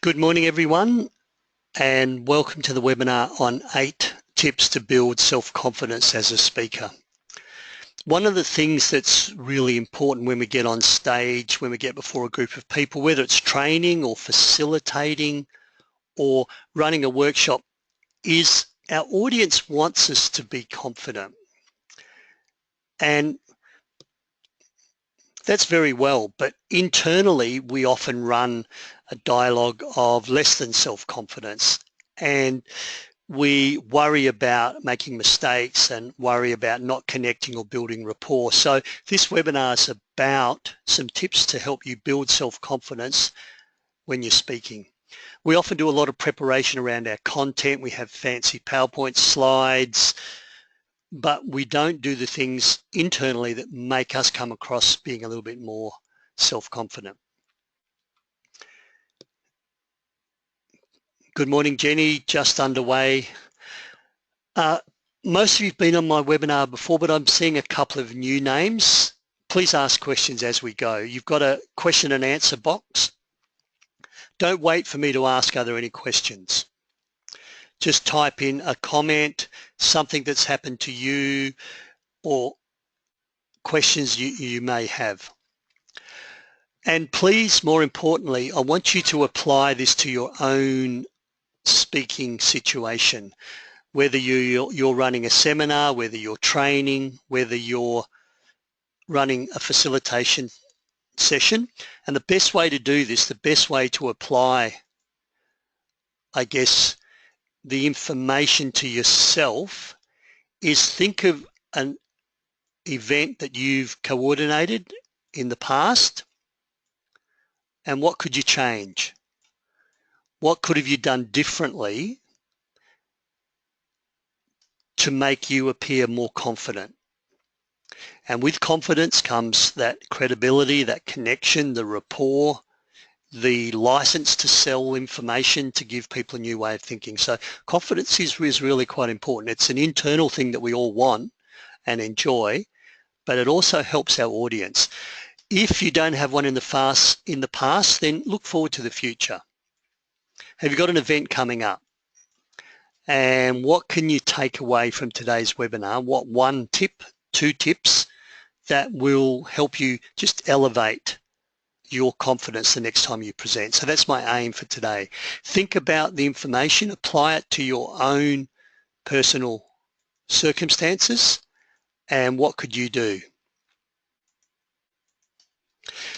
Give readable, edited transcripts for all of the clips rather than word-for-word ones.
Good morning, everyone, and welcome to the webinar on 8 tips to build self-confidence as a speaker. One of the things that's really important when we get on stage, when we get before a group of people, whether it's training or facilitating or running a workshop, is our audience wants us to be confident. And that's very well, but internally we often run a dialogue of less than self-confidence, and we worry about making mistakes and worry about not connecting or building rapport. So this webinar is about some tips to help you build self-confidence when you're speaking. We often do a lot of preparation around our content. We have fancy PowerPoint slides, but we don't do the things internally that make us come across being a little bit more self-confident. Good morning, Jenny, just underway. Most of you have been on my webinar before, but I'm seeing a couple of new names. Please ask questions as we go. You've got a question and answer box. Don't wait for me to ask, are there any questions? Just type in a comment, something that's happened to you, or questions you may have. And please, more importantly, I want you to apply this to your own speaking situation. Whether you're running a seminar, whether you're training, whether you're running a facilitation session. And the best way to do this, the best way to apply, I guess, the information to yourself is think of an event that you've coordinated in the past and what could you change? What could have you done differently to make you appear more confident? And with confidence comes that credibility, that connection, the rapport, the license to sell information, to give people a new way of thinking. So confidence is really quite important. It's an internal thing that we all want and enjoy, but it also helps our audience. If you don't have one in the past, then look forward to the future. Have you got an event coming up? And what can you take away from today's webinar? What one tip, two tips that will help you just elevate your confidence the next time you present? So that's my aim for today. Think about the information, apply it to your own personal circumstances, and what could you do?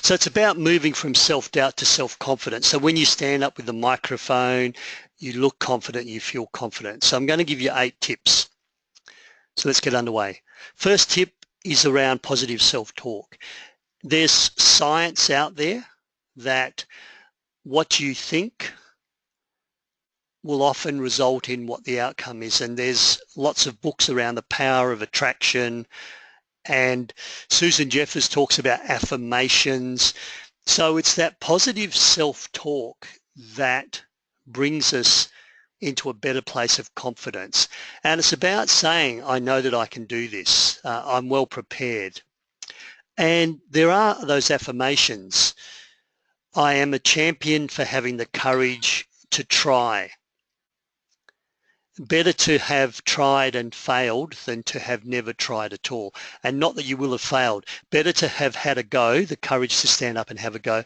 So it's about moving from self-doubt to self-confidence. So when you stand up with the microphone, you look confident, you feel confident. So I'm going to give you 8 tips. So let's get underway. First tip is around positive self-talk. There's science out there that what you think will often result in what the outcome is, and there's lots of books around the power of attraction, and Susan Jeffers talks about affirmations. So it's that positive self-talk that brings us into a better place of confidence, and it's about saying, I know that I can do this, I'm well prepared. And there are those affirmations. I am a champion for having the courage to try. Better to have tried and failed than to have never tried at all. And not that you will have failed. Better to have had a go, the courage to stand up and have a go,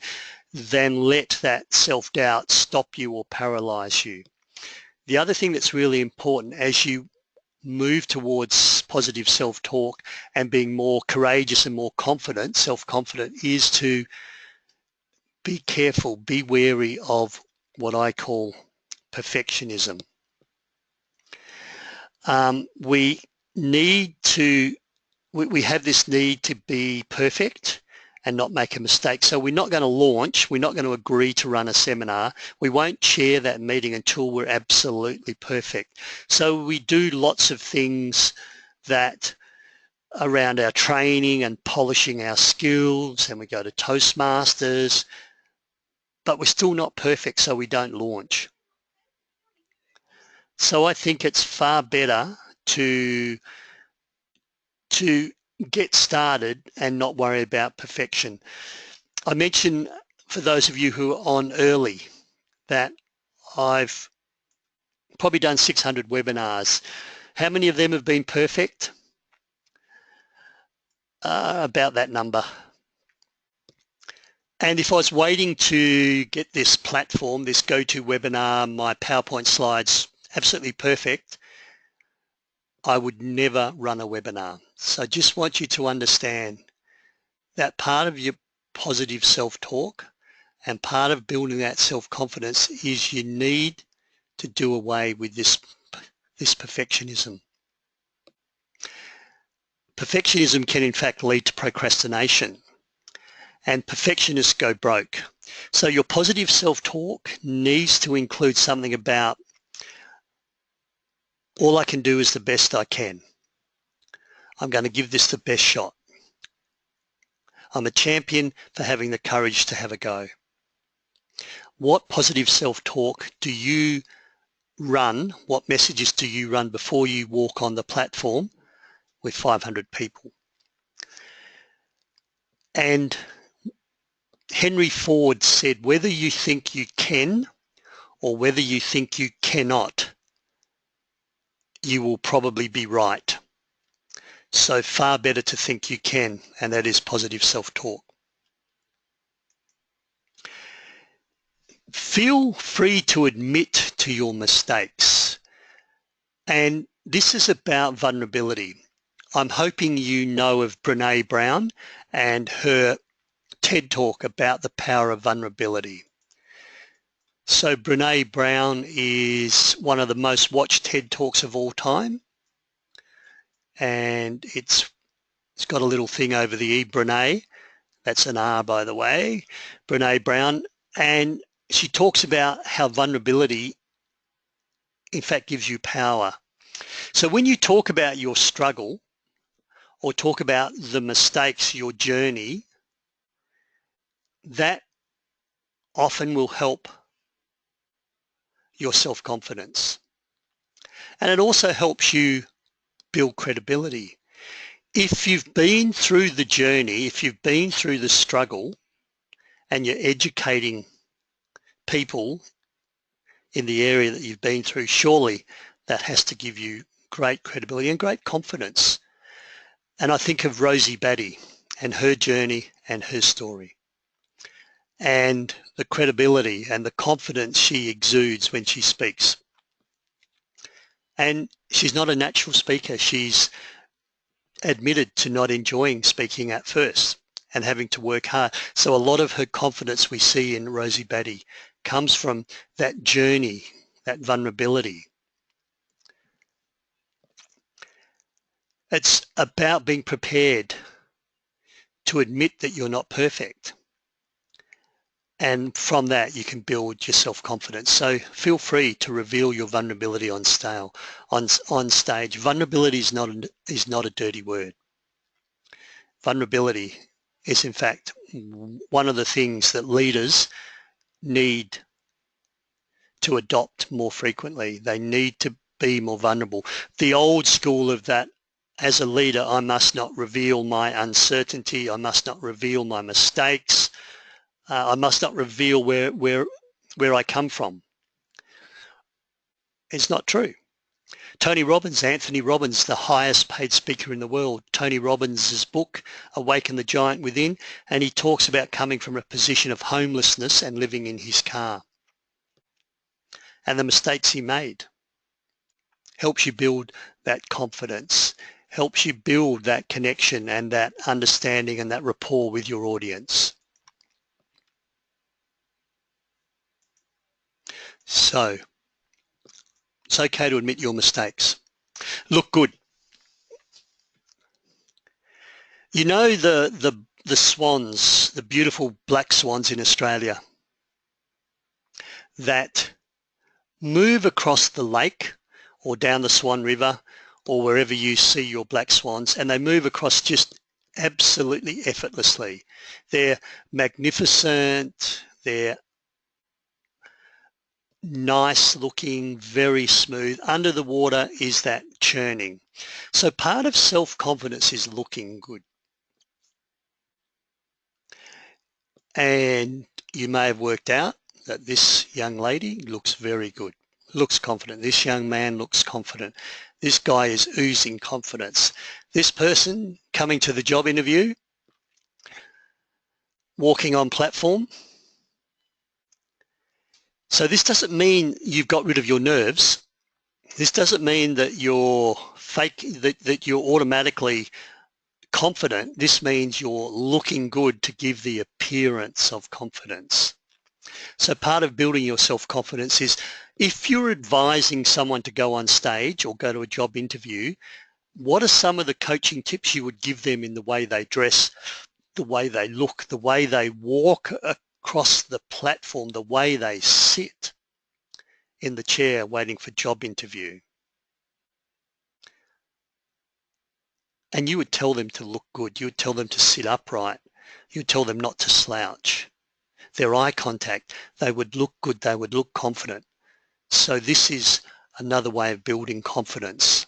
than let that self-doubt stop you or paralyze you. The other thing that's really important as you move towards positive self-talk and being more courageous and more confident, self-confident, is to be careful, be wary of what I call perfectionism. We have this need to be perfect and not make a mistake. So we're not going to launch, we're not going to agree to run a seminar. We won't chair that meeting until we're absolutely perfect. So we do lots of things that around our training and polishing our skills, and we go to Toastmasters, but we're still not perfect, so we don't launch. So I think it's far better to get started and not worry about perfection. I mentioned, for those of you who are on early, that I've probably done 600 webinars. How many of them have been perfect? About that number. And if I was waiting to get this platform, this GoToWebinar, my PowerPoint slides absolutely perfect, I would never run a webinar. So I just want you to understand that part of your positive self-talk and part of building that self-confidence is you need to do away with this perfectionism. Perfectionism can in fact lead to procrastination, and perfectionists go broke. So your positive self-talk needs to include something about all I can do is the best I can. I'm going to give this the best shot. I'm a champion for having the courage to have a go. What positive self-talk do you run? What messages do you run before you walk on the platform with 500 people? And Henry Ford said, whether you think you can or whether you think you cannot, you will probably be right. So far better to think you can, and that is positive self-talk. Feel free to admit to your mistakes. And this is about vulnerability. I'm hoping you know of Brené Brown and her TED Talk about the power of vulnerability. So Brené Brown is one of the most watched TED Talks of all time. And it's got a little thing over the E, Brené. That's an R, by the way, Brené Brown. And she talks about how vulnerability, in fact, gives you power. So when you talk about your struggle or talk about the mistakes, your journey, that often will help your self-confidence. And it also helps you build credibility. If you've been through the journey, if you've been through the struggle and you're educating people in the area that you've been through, surely that has to give you great credibility and great confidence. And I think of Rosie Batty and her journey and her story and the credibility and the confidence she exudes when she speaks. And she's not a natural speaker. She's admitted to not enjoying speaking at first and having to work hard. So a lot of her confidence we see in Rosie Batty comes from that journey, that vulnerability. It's about being prepared to admit that you're not perfect. And from that, you can build your self-confidence. So feel free to reveal your vulnerability on stage. Vulnerability is not a dirty word. Vulnerability is, in fact, one of the things that leaders need to adopt more frequently. They need to be more vulnerable. The old school of that, as a leader, I must not reveal my uncertainty. I must not reveal my mistakes. I must not reveal where I come from. It's not true. Anthony Robbins, the highest paid speaker in the world. Tony Robbins' book, Awaken the Giant Within, and he talks about coming from a position of homelessness and living in his car. And the mistakes he made helps you build that confidence, helps you build that connection and that understanding and that rapport with your audience. So it's okay to admit your mistakes. Look good. You know the swans, the beautiful black swans in Australia that move across the lake or down the Swan River or wherever you see your black swans, and they move across just absolutely effortlessly. They're magnificent, they're nice looking, very smooth. Under the water is that churning. So part of self-confidence is looking good. And you may have worked out, that this young lady looks very good, looks confident. This young man looks confident. This guy is oozing confidence. This person coming to the job interview, walking on platform. So this doesn't mean you've got rid of your nerves. This doesn't mean that you're fake, that you're automatically confident. This means you're looking good to give the appearance of confidence. So part of building your self-confidence is, if you're advising someone to go on stage or go to a job interview, what are some of the coaching tips you would give them in the way they dress, the way they look, the way they walk across the platform, the way they sit in the chair waiting for job interview? And you would tell them to look good. You would tell them to sit upright. You would tell them not to slouch. Their eye contact, they would look good, they would look confident. So this is another way of building confidence.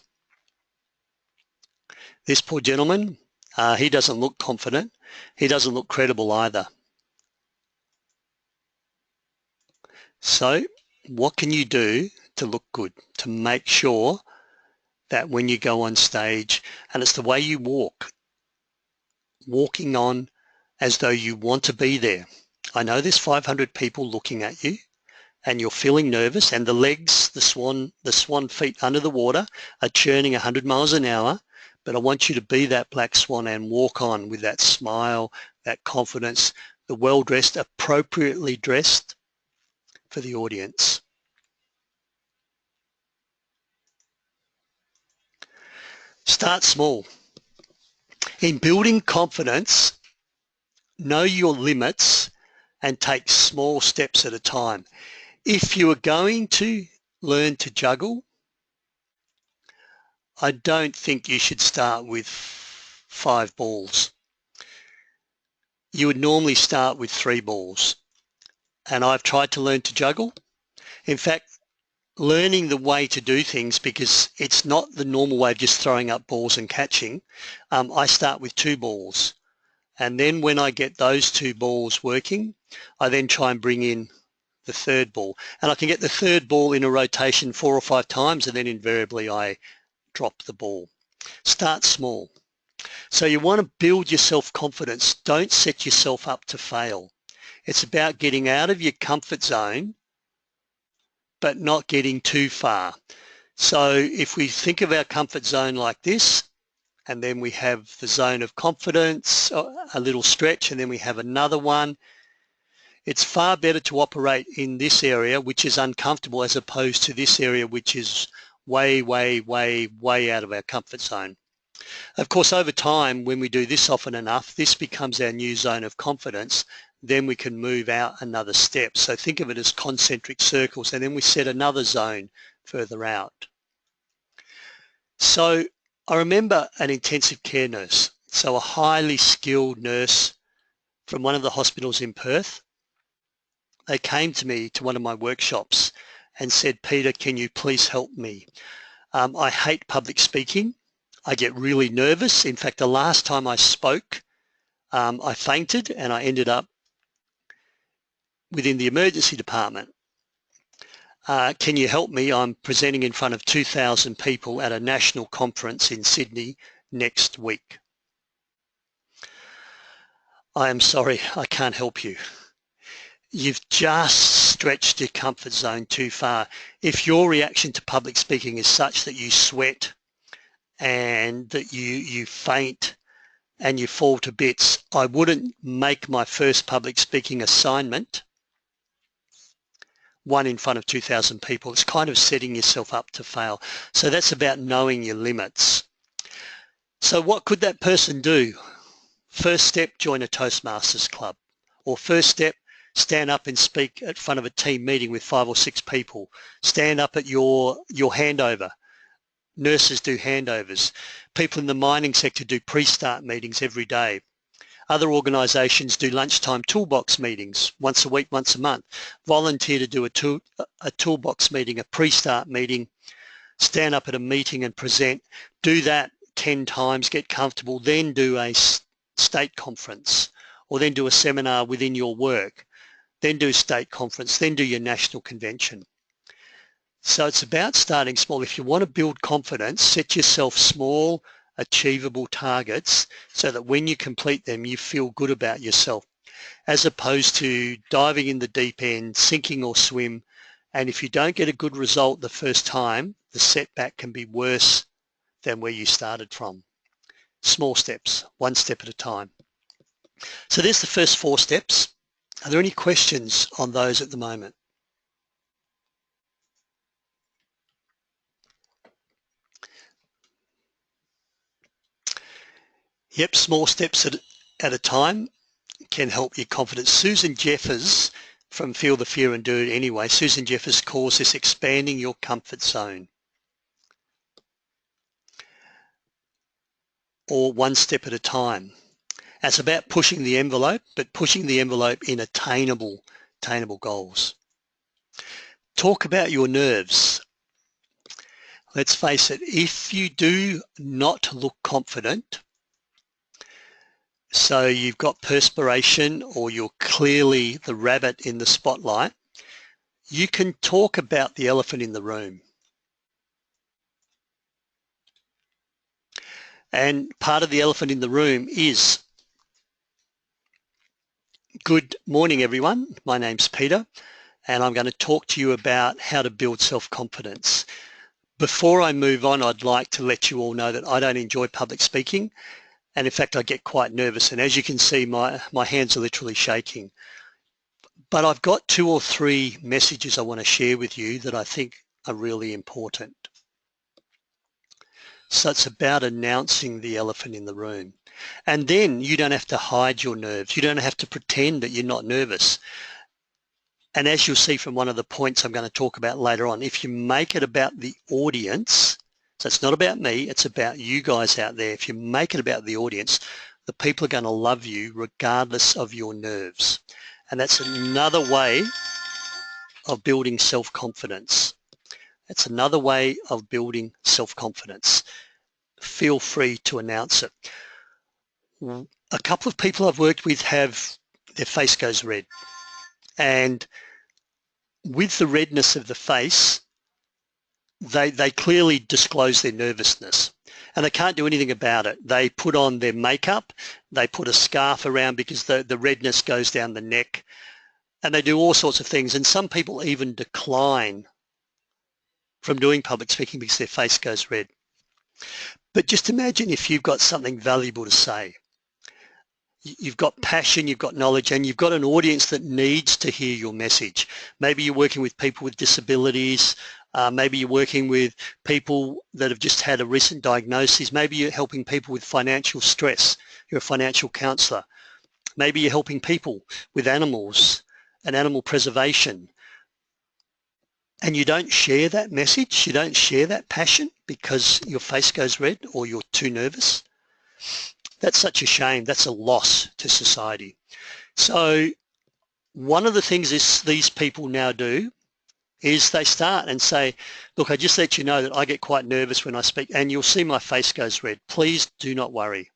This poor gentleman, he doesn't look confident. He doesn't look credible either. So what can you do to look good, to make sure that when you go on stage, and it's the way you walk, walking on as though you want to be there. I know there's 500 people looking at you and you're feeling nervous, and the legs, the swan feet under the water are churning 100 miles an hour, but I want you to be that black swan and walk on with that smile, that confidence, the well-dressed, appropriately dressed for the audience. Start small. In building confidence, know your limits and take small steps at a time. If you are going to learn to juggle, I don't think you should start with 5 balls. You would normally start with 3 balls. And I've tried to learn to juggle. In fact, learning the way to do things, because it's not the normal way of just throwing up balls and catching, I start with 2 balls. And then when I get those 2 balls working, I then try and bring in the 3rd ball. And I can get the 3rd ball in a rotation 4 or 5 times, and then invariably I drop the ball. Start small. So you want to build your self-confidence. Don't set yourself up to fail. It's about getting out of your comfort zone, but not getting too far. So if we think of our comfort zone like this, and then we have the zone of confidence, a little stretch, and then we have another one, it's far better to operate in this area, which is uncomfortable, as opposed to this area, which is way, way, way, way out of our comfort zone. Of course, over time, when we do this often enough, this becomes our new zone of confidence. Then we can move out another step. So think of it as concentric circles, and then we set another zone further out. So I remember an intensive care nurse, so a highly skilled nurse from one of the hospitals in Perth. They came to me to one of my workshops and said, "Peter, can you please help me? I hate public speaking. I get really nervous. In fact, the last time I spoke, I fainted and I ended up within the emergency department. Can you help me? I'm presenting in front of 2,000 people at a national conference in Sydney next week." I am sorry, I can't help you. You've just stretched your comfort zone too far. If your reaction to public speaking is such that you sweat and that you faint and you fall to bits, I wouldn't make my first public speaking assignment one in front of 2,000 people. It's kind of setting yourself up to fail. So that's about knowing your limits. So what could that person do? First step, join a Toastmasters club. Or first step, stand up and speak in front of a team meeting with 5 or 6 people. Stand up at your handover. Nurses do handovers. People in the mining sector do pre-start meetings every day. Other organisations do lunchtime toolbox meetings once a week, once a month. Volunteer to do a toolbox meeting, a pre-start meeting, stand up at a meeting and present. Do that 10 times, get comfortable, then do a state conference, or then do a seminar within your work. then do state conference, then do your national convention. So it's about starting small. If you want to build confidence, set yourself small, achievable targets so that when you complete them, you feel good about yourself, as opposed to diving in the deep end, sinking or swim. And if you don't get a good result the first time, the setback can be worse than where you started from. Small steps, one step at a time. So there's the first 4 steps. Are there any questions on those at the moment? Yep, small steps at a time can help your confidence. Susan Jeffers from Feel the Fear and Do It Anyway, Susan Jeffers calls this expanding your comfort zone, or one step at a time. And it's about pushing the envelope, but pushing the envelope in attainable goals. Talk about your nerves. Let's face it, if you do not look confident, so you've got perspiration or you're clearly the rabbit in the spotlight, you can talk about the elephant in the room. And part of the elephant in the room is, good morning everyone, my name's Peter, and I'm going to talk to you about how to build self-confidence. Before I move on, I'd like to let you all know that I don't enjoy public speaking, and in fact I get quite nervous, and as you can see my hands are literally shaking. But I've got 2 or 3 messages I want to share with you that I think are really important. So it's about announcing the elephant in the room. And then you don't have to hide your nerves. You don't have to pretend that you're not nervous. And as you'll see from one of the points I'm going to talk about later on, if you make it about the audience, so it's not about me, it's about you guys out there. If you make it about the audience, the people are going to love you regardless of your nerves. And that's another way of building self-confidence. That's another way of building self-confidence. Feel free to announce it. A couple of people I've worked with have their face goes red, and with the redness of the face, they clearly disclose their nervousness, and they can't do anything about it. They put on their makeup, they put a scarf around because the redness goes down the neck, and they do all sorts of things, and some people even decline from doing public speaking because their face goes red. But just imagine if you've got something valuable to say. You've got passion, you've got knowledge, and you've got an audience that needs to hear your message. Maybe you're working with people with disabilities, maybe you're working with people that have just had a recent diagnosis, maybe you're helping people with financial stress, you're a financial counsellor, maybe you're helping people with animals and animal preservation, and you don't share that message, you don't share that passion because your face goes red or you're too nervous. That's such a shame. That's a loss to society. So one of the things these people now do is they start and say, look, I just let you know that I get quite nervous when I speak, and you'll see my face goes red. Please do not worry.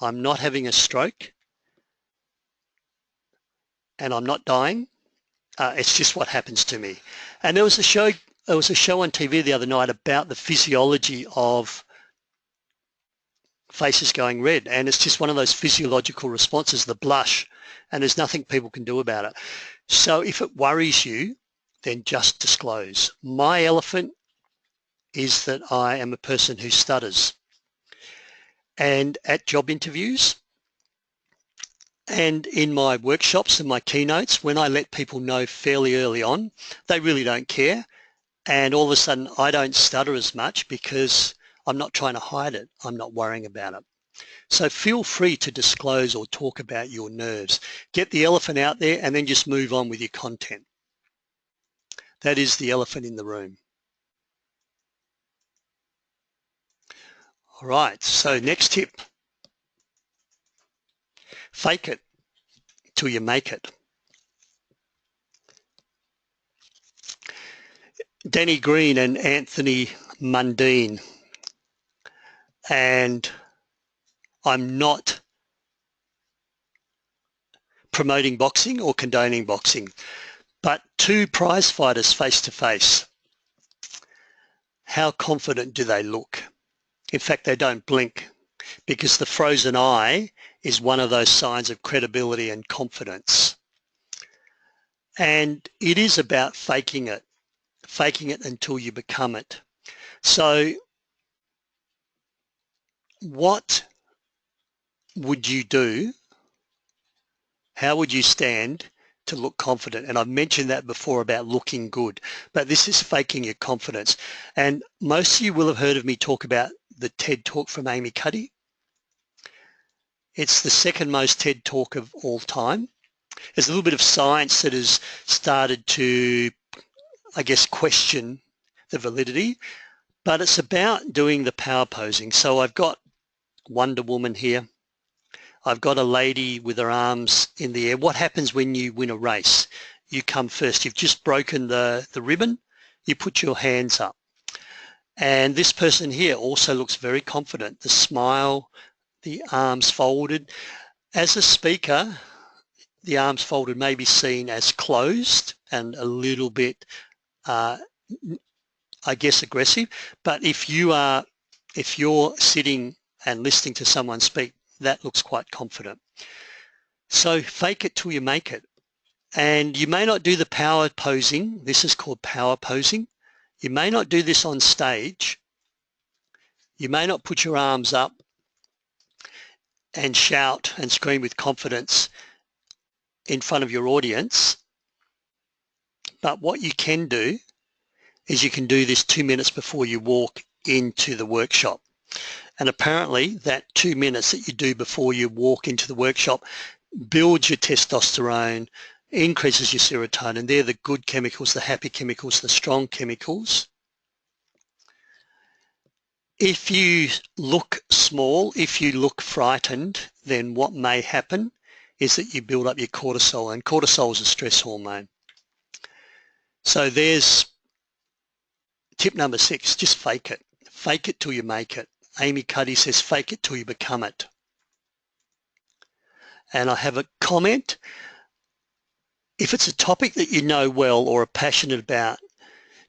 I'm not having a stroke and I'm not dying. It's just what happens to me. And there was a show on TV the other night about the physiology of faces going red, and it's just one of those physiological responses, the blush, and there's nothing people can do about it. So if it worries you, then just disclose. My elephant is that I am a person who stutters, and at job interviews and in my workshops and my keynotes, when I let people know fairly early on, they really don't care, and all of a sudden I don't stutter as much because I'm not trying to hide it. I'm not worrying about it. So feel free to disclose or talk about your nerves. Get the elephant out there and then just move on with your content. That is the elephant in the room. All right, so next tip. Fake it till you make it. Danny Green and Anthony Mundine, and I'm not promoting boxing or condoning boxing. But two prize fighters face to face, how confident do they look? In fact, they don't blink, because the frozen eye is one of those signs of credibility and confidence. And it is about faking it until you become it. So what would you do? How would you stand to look confident? And I've mentioned that before about looking good, but this is faking your confidence. And most of you will have heard of me talk about the TED Talk from Amy Cuddy. It's the second most TED Talk of all time. There's a little bit of science that has started to, I guess, question the validity, but it's about doing the power posing. So I've got Wonder Woman here. I've got a lady with her arms in the air. What happens when you win a race? You come first. You've just broken the ribbon. You put your hands up. And this person here also looks very confident. The smile, the arms folded. As a speaker, the arms folded may be seen as closed and a little bit, I guess, aggressive. But if you're sitting and listening to someone speak, that looks quite confident. So fake it till you make it. And you may not do the power posing. This is called power posing. You may not do this on stage. You may not put your arms up and shout and scream with confidence in front of your audience. But what you can do is you can do this 2 minutes before you walk into the workshop. And apparently that 2 minutes that you do before you walk into the workshop builds your testosterone, increases your serotonin. They're the good chemicals, the happy chemicals, the strong chemicals. If you look small, if you look frightened, then what may happen is that you build up your cortisol, and cortisol is a stress hormone. So there's tip number 6, just fake it. Fake it till you make it. Amy Cuddy says, fake it till you become it. And I have a comment. If it's a topic that you know well or are passionate about,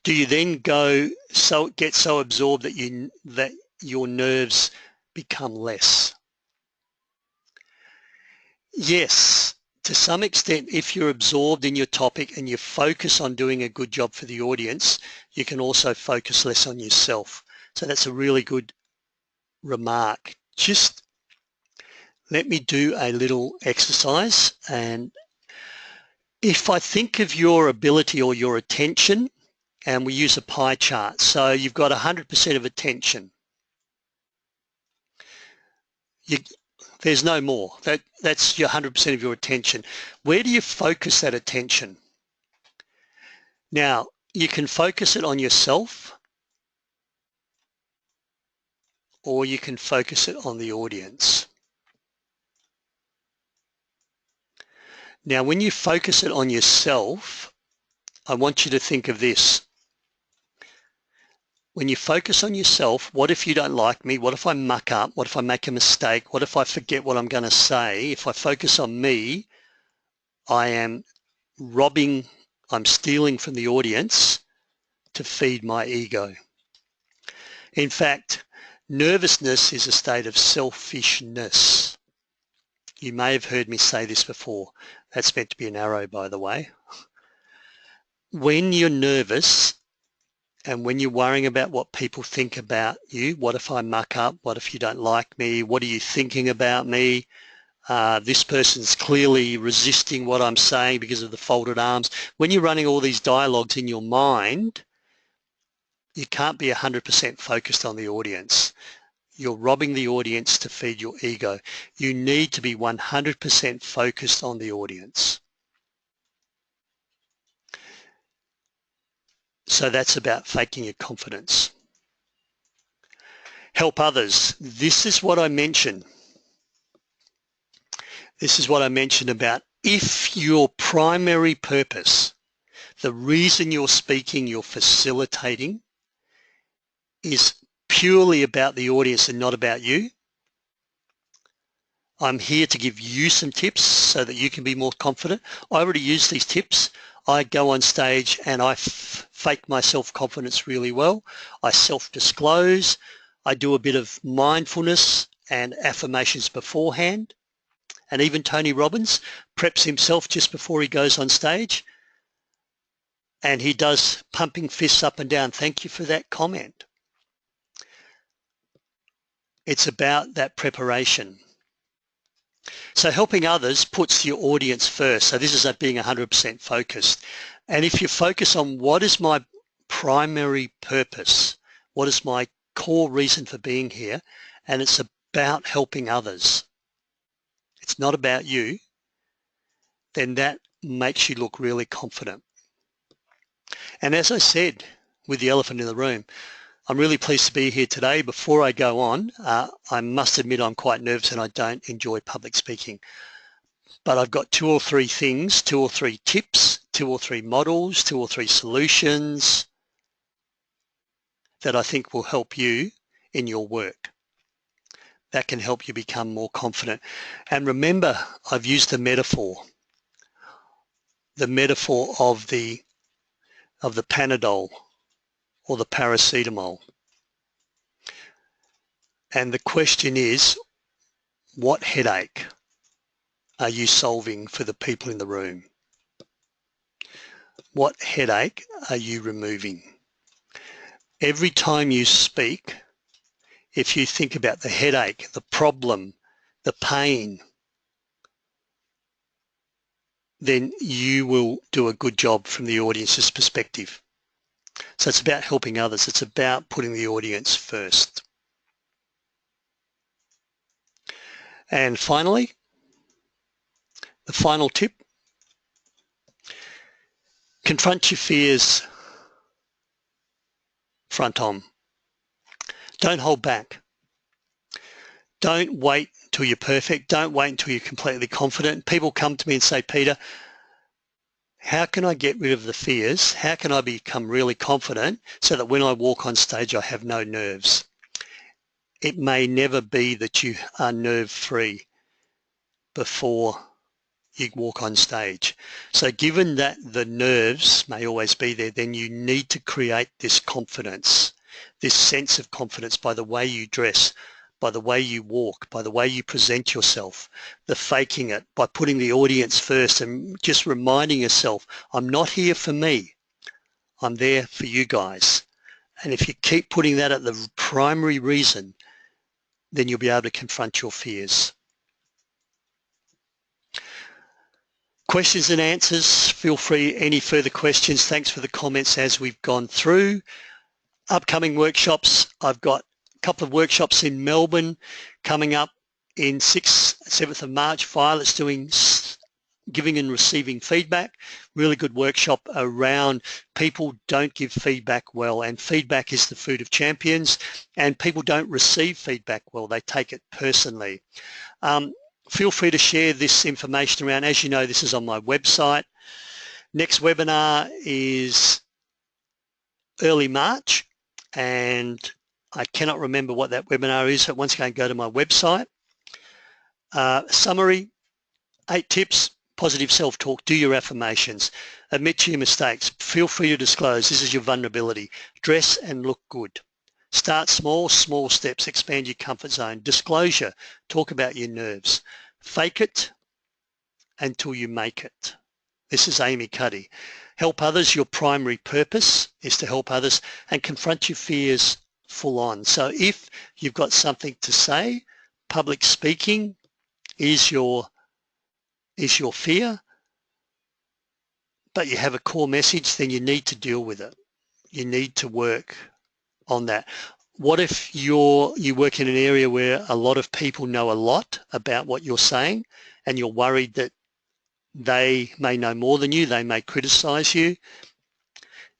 do you then get so absorbed that your nerves become less? Yes, to some extent, if you're absorbed in your topic and you focus on doing a good job for the audience, you can also focus less on yourself. So that's a really good remark. Just let me do a little exercise, and if I think of your ability or your attention, and we use a pie chart, so you've got 100% of attention. There's no more. That's your 100% of your attention. Where do you focus that attention? Now, you can focus it on yourself, or you can focus it on the audience. Now, when you focus it on yourself, I want you to think of this. When you focus on yourself, what if you don't like me? What if I muck up? What if I make a mistake? What if I forget what I'm going to say? If I focus on me, I am I'm stealing from the audience to feed my ego. In fact, nervousness is a state of selfishness. You may have heard me say this before. That's meant to be an arrow, by the way. When you're nervous and when you're worrying about what people think about you, what if I muck up? What if you don't like me? What are you thinking about me? This person's clearly resisting what I'm saying because of the folded arms. When you're running all these dialogues in your mind, you can't be 100% focused on the audience. You're robbing the audience to feed your ego. You need to be 100% focused on the audience. So that's about faking your confidence. Help others. This is what I mentioned. This is what I mentioned about if your primary purpose, the reason you're speaking, you're facilitating, is purely about the audience and not about you, I'm here to give you some tips so that you can be more confident. I already use these tips. I go on stage and I fake my self-confidence really well. I self-disclose. I do a bit of mindfulness and affirmations beforehand. And even Tony Robbins preps himself just before he goes on stage. And he does pumping fists up and down. Thank you for that comment. It's about that preparation. So helping others puts your audience first. So this is being 100% focused. And if you focus on what is my primary purpose, what is my core reason for being here, and it's about helping others, it's not about you, then that makes you look really confident. And as I said, with the elephant in the room, I'm really pleased to be here today. Before I go on, I must admit I'm quite nervous and I don't enjoy public speaking. But I've got 2 or 3 things, 2 or 3 tips, 2 or 3 models, 2 or 3 solutions that I think will help you in your work. That can help you become more confident. And remember, I've used the metaphor of the Panadol or the paracetamol. And the question is, what headache are you solving for the people in the room? What headache are you removing? Every time you speak, if you think about the headache, the problem, the pain, then you will do a good job from the audience's perspective. So it's about helping others. It's about putting the audience first. And finally, the final tip, confront your fears front on. Don't hold back. Don't wait until you're perfect. Don't wait until you're completely confident. People come to me and say, Peter, how can I get rid of the fears? How can I become really confident so that when I walk on stage, I have no nerves? It may never be that you are nerve-free before you walk on stage. So given that the nerves may always be there, then you need to create this confidence, this sense of confidence by the way you dress, by the way you walk, by the way you present yourself, the faking it, by putting the audience first and just reminding yourself, I'm not here for me, I'm there for you guys. And if you keep putting that at the primary reason, then you'll be able to confront your fears. Questions and answers, feel free, any further questions. Thanks for the comments as we've gone through. Upcoming workshops, I've got a couple of workshops in Melbourne coming up in 6th, 7th of March. Violet's doing giving and receiving feedback. Really good workshop around people don't give feedback well, and feedback is the food of champions, and people don't receive feedback well. They take it personally. Feel free to share this information around. As you know, this is on my website. Next webinar is early March, and I cannot remember what that webinar is, but once again, go to my website. Summary, 8 tips, positive self-talk, do your affirmations, admit to your mistakes, feel free to disclose, this is your vulnerability, dress and look good. Start small, small steps, expand your comfort zone. Disclosure, talk about your nerves. Fake it until you make it. This is Amy Cuddy. Help others, your primary purpose is to help others, and confront your fears full on. So if you've got something to say, public speaking is your fear, but you have a core message, then you need to deal with it. You need to work on that. What if you work in an area where a lot of people know a lot about what you're saying, and you're worried that they may know more than you, they may criticize you?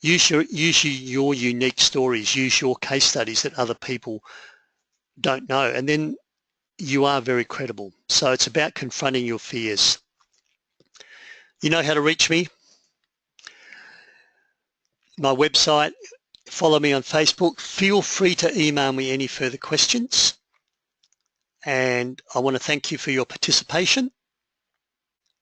Use your unique stories, use your case studies that other people don't know, and then you are very credible. So it's about confronting your fears. You know how to reach me. My website, follow me on Facebook. Feel free to email me any further questions. and I want to thank you for your participation.